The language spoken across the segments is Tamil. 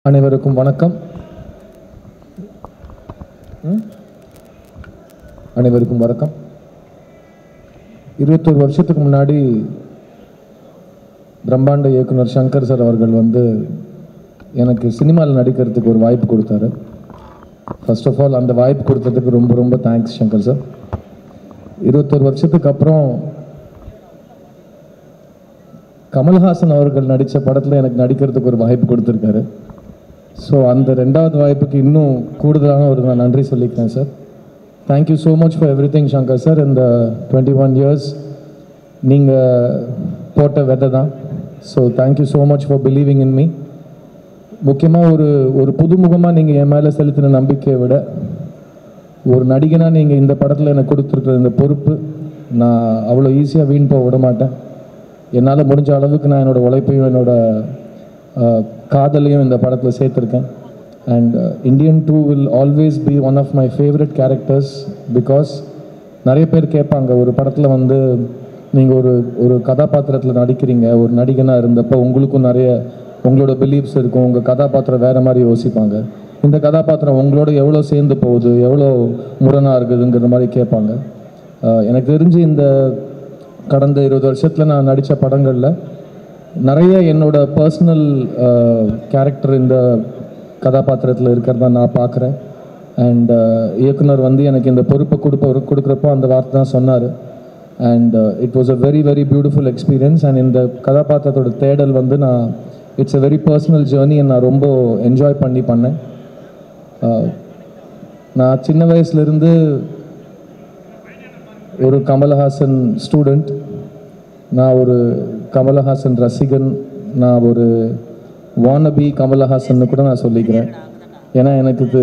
அனைவருக்கும் வணக்கம். அனைவருக்கும் வணக்கம். 21 வருஷத்துக்கு முன்னாடி பிரம்மாண்ட இயக்குனர் சங்கர் சார் அவர்கள் எனக்கு சினிமாவில் நடிக்கிறதுக்கு ஒரு வாய்ப்பு கொடுத்தாரு. ஃபர்ஸ்ட் ஆஃப் ஆல் அந்த வாய்ப்பு கொடுத்ததுக்கு ரொம்ப ரொம்ப தேங்க்ஸ் சங்கர் சார். 21 வருஷத்துக்கு அப்புறம் கமல்ஹாசன் அவர்கள் நடித்த படத்தில் எனக்கு நடிக்கிறதுக்கு ஒரு வாய்ப்பு கொடுத்துருக்காரு. ஸோ அந்த ரெண்டாவது வாய்ப்புக்கு இன்னும் கூடுதலான ஒரு நான் நன்றி சொல்லிக்கிறேன் sir. Thank you so much for every thing Shankar sir. இந்த 21 இயர்ஸ் நீங்கள் போட்ட விதை தான். So thank you so much for believing in me. முக்கியமாக ஒரு புதுமுகமாக நீங்கள் என் மேலே செலுத்தின நம்பிக்கையை விட ஒரு நடிகனாக நீங்கள் இந்த படத்தில் எனக்கு கொடுத்துருக்குற இந்த பொறுப்பு நான் அவ்வளோ ஈஸியாக வீண் போக விட மாட்டேன். என்னால் முடிஞ்ச அளவுக்கு நான் என்னோடய உழைப்பையும் என்னோடய காதலையும் இந்த படத்தில் சேர்த்துருக்கேன். And Indian 2 will always be one of my favourite characters. Because நிறைய பேர் கேட்பாங்க, ஒரு படத்தில் நீங்கள் ஒரு கதாபாத்திரத்தில் நடிக்கிறீங்க, ஒரு நடிகனாக இருந்தப்போ உங்களுக்கும் நிறைய உங்களோட பிலீஃப்ஸ் இருக்கும், உங்கள் கதாபாத்திரம் வேறு மாதிரி யோசிப்பாங்க, இந்த கதாபாத்திரம் உங்களோட எவ்வளோ சேர்ந்து போகுது, எவ்வளோ முரணாக இருக்குதுங்கிற மாதிரி கேட்பாங்க. எனக்கு தெரிஞ்சு இந்த கடந்த 20 வருஷத்தில் நான் நடித்த படங்களில் நிறைய என்னோட பர்சனல் கேரக்டர் இந்த கதாபாத்திரத்தில் இருக்கிறதா நான் பார்க்குறேன். அண்ட் இயக்குனர் எனக்கு இந்த பொறுப்பை கொடுக்குறப்போ அந்த வார்த்தை தான் சொன்னார். And it was a very very beautiful experience. And இந்த கதாபாத்திரத்தோட தேடல் நான் it's a very personal journey. நான் ரொம்ப என்ஜாய் பண்ணேன். நான் சின்ன வயசுலேருந்து ஒரு கமல்ஹாசன் ஸ்டூடெண்ட், நான் ஒரு கமல்ஹாசன் ரசிகன், நான் ஒரு வானபி கமல்ஹாசன் கூட நான் சொல்லிக்கிறேன். ஏன்னா எனக்கு இது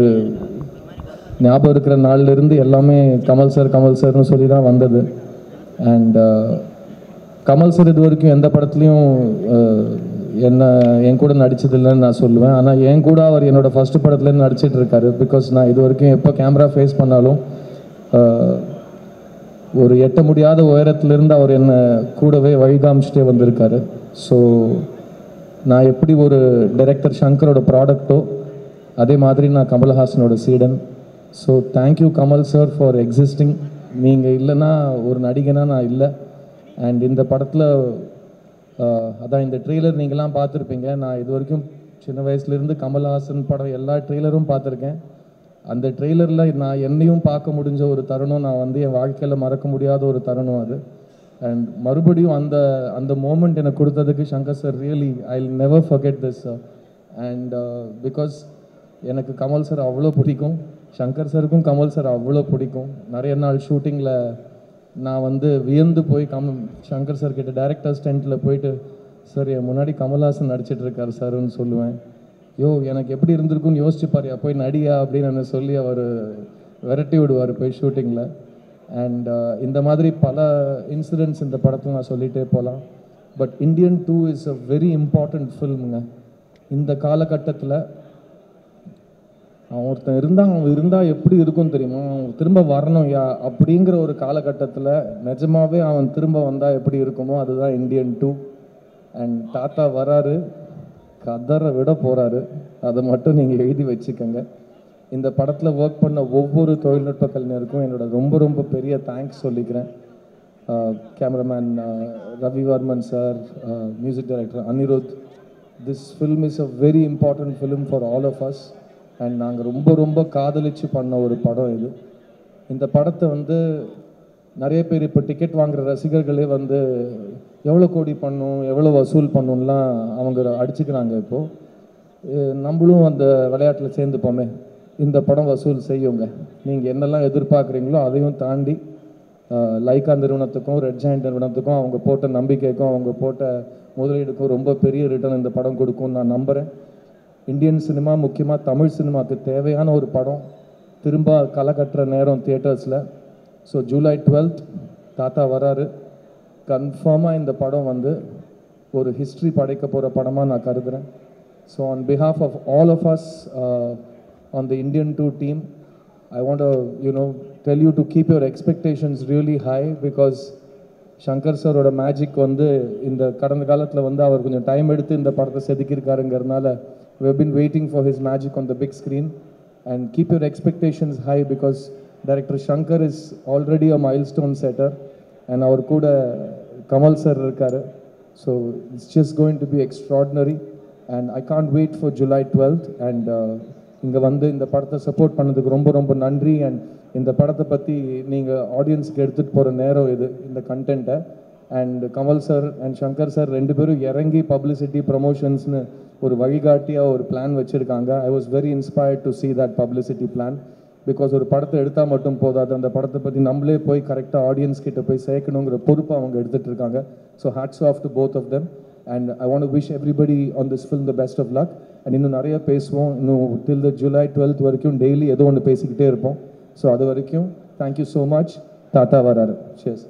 ஞாபகம் இருக்கிற நாள்லேருந்து எல்லாமே கமல் சார்னு சொல்லி தான் வந்தது. அண்ட் கமல் சார் இது வரைக்கும் எந்த படத்துலையும் என் கூட நடித்ததில்லைன்னு நான் சொல்லுவேன். ஆனால் என் கூட அவர் என்னோடய ஃபஸ்ட்டு படத்துலேருந்து நடிச்சிட்டு இருக்காரு. பிகாஸ் நான் இது வரைக்கும் எப்போ கேமரா ஃபேஸ் பண்ணாலும் ஒரு எட்ட முடியாத உயரத்திலிருந்து அவர் என்னை கூடவே வழிகாமிச்சிட்டே வந்திருக்காரு. ஸோ நான் எப்படி ஒரு டைரக்டர் சங்கரோட ப்ராடக்டோ அதே மாதிரி நான் கமல்ஹாசனோட சீடன். So thank you Kamal sir for existing. நீங்கள் இல்லைன்னா ஒரு நடிகனாக நான் இல்லை. அண்ட் இந்த படத்தில் அதான் இந்த ட்ரெய்லர் நீங்களாம் பார்த்துருப்பீங்க. நான் இது வரைக்கும் சின்ன வயசுலேருந்து கமல்ஹாசன் படம் எல்லா ட்ரெய்லரும் பார்த்துருக்கேன். அந்த ட்ரெய்லரில் நான் என்னையும் பார்க்க முடிஞ்ச ஒரு தருணம், நான் என் வாழ்க்கையில் மறக்க முடியாத ஒரு தருணம் அது. அண்ட் மறுபடியும் அந்த மோமெண்ட் எனக்கு கொடுத்ததுக்கு Shankar sir really I will never forget this. And because எனக்கு கமல் சார் அவ்வளோ பிடிக்கும், சங்கர் சாருக்கும் கமல் சார் அவ்வளோ பிடிக்கும். நிறைய நாள் ஷூட்டிங்கில் நான் வியந்து போய் சங்கர் சார் கிட்ட டைரக்டர்ஸ் டென்ட்டில் போயிட்டு, சார் என் முன்னாடி கமல்ஹாசன் நடிச்சிட்ருக்காரு சார்ன்னு சொல்லுவேன். எனக்கு எப்படி இருந்திருக்குன்னு யோசிச்சு பாரியா, போய் நடியா அப்படின்னு சொல்லி அவர் விரட்டி விடுவார் போய் ஷூட்டிங்கில். அண்ட் இந்த மாதிரி பல இன்சிடென்ட்ஸ் இந்த படத்தில் நான் சொல்லிகிட்டே போகலாம். But Indian 2 is a very important ஃபில்முங்க. இந்த காலகட்டத்தில் அவன் இருந்தால் எப்படி இருக்கும் தெரியுமா, அவன் திரும்ப வரணும் அப்படிங்கிற ஒரு காலகட்டத்தில் நிஜமாகவே அவன் திரும்ப வந்தால் எப்படி இருக்குமோ அதுதான் இந்தியன் 2. அண்ட் தாத்தா வராரு, கதரை விட போகிறாரு, அதை மட்டும் நீங்கள் எழுதி வச்சுக்கோங்க. இந்த படத்தில் ஒர்க் பண்ண ஒவ்வொரு தொழில்நுட்ப கலைஞருக்கும் என்னோட ரொம்ப ரொம்ப பெரிய தேங்க்ஸ் சொல்லிக்கிறேன். Cameraman Ravivarman sir, music director Anirudh. This film is a very important film for all of us. And நாங்கள் ரொம்ப ரொம்ப காதலிச்சு பண்ண ஒரு படம் இது. இந்த படத்தை நிறைய பேர் இப்போ டிக்கெட் வாங்குகிற ரசிகர்களே எவ்வளோ கோடி பண்ணும், எவ்வளோ வசூல் பண்ணும்லாம் அவங்க அடிச்சுக்கிறாங்க. இப்போது நம்மளும் அந்த விளையாட்டில் சேர்ந்துப்போமே, இந்த படம் வசூல் செய்யுங்க. நீங்கள் என்னெல்லாம் எதிர்பார்க்குறீங்களோ அதையும் தாண்டி லைக்கா நிறுவனத்துக்கும் ரெட் ஜாயிண்ட் நிறுவனத்துக்கும் அவங்க போட்ட நம்பிக்கைக்கும் அவங்க போட்ட முதலீடுக்கும் ரொம்ப பெரிய ரிட்டர்ன் இந்த படம் கொடுக்கும்னு நான் நம்புகிறேன். இந்தியன் சினிமா, முக்கியமாக தமிழ் சினிமாவுக்கு தேவையான ஒரு படம் திரும்ப களை கட்டுற நேரம் தியேட்டர்ஸில். ஸோ ஜூலை 12th தாத்தா வராரு. கன்ஃபார்மாக இந்த படம் ஒரு ஹிஸ்ட்ரி படைக்க போகிற படமாக நான் கருதுகிறேன். So on behalf of all of us on the Indian 2 team, I want to tell you to keep your expectations really high, because Shankar சாரோட மேஜிக் இந்த கடந்த காலத்தில் அவர் கொஞ்சம் டைம் எடுத்து இந்த படத்தை செதுக்கியிருக்காருங்கிறதுனால We have been waiting for his magic on the big screen. And keep your expectations high because Director Shankar is already a milestone setter. And our kuda Kamal sir irukkaru. So it's just going to be extraordinary. And I can't wait for July 12th. And இங்கே வந்து இந்த படத்தை சப்போர்ட் பண்ணதுக்கு ரொம்ப ரொம்ப நன்றி. அண்ட் இந்த படத்தை பற்றி நீங்கள் ஆடியன்ஸுக்கு எடுத்துகிட்டு போகிற நேரம் இது, இந்த கண்டென்ட்டை. And Kamal sir and Shankar sir ரெண்டு பேரும் இறங்கி பப்ளிசிட்டி ப்ரமோஷன்ஸ்னு ஒரு வழிகாட்டியாக ஒரு பிளான் வச்சுருக்காங்க. I was very inspired to see that publicity plan because ஒரு படத்தை எடுத்தால் மட்டும் போதாது, அந்த படத்தை பற்றி நம்மளே போய் கரெக்டாக ஆடியன்ஸ் கிட்ட போய் சேர்க்கணுங்கிற பொறுப்பை அவங்க எடுத்துகிட்டு இருக்காங்க. So hats off to both of them. And I want to wish everybody on this film the best of luck. And இன்னும் நிறைய பேசுவோம், இன்னும் till the July 12th வரைக்கும் டெய்லி ஏதோ ஒன்று பேசிக்கிட்டே இருப்போம். ஸோ அது வரைக்கும் தேங்க்யூ ஸோ மச். தாத்தா வராரு. Cheers.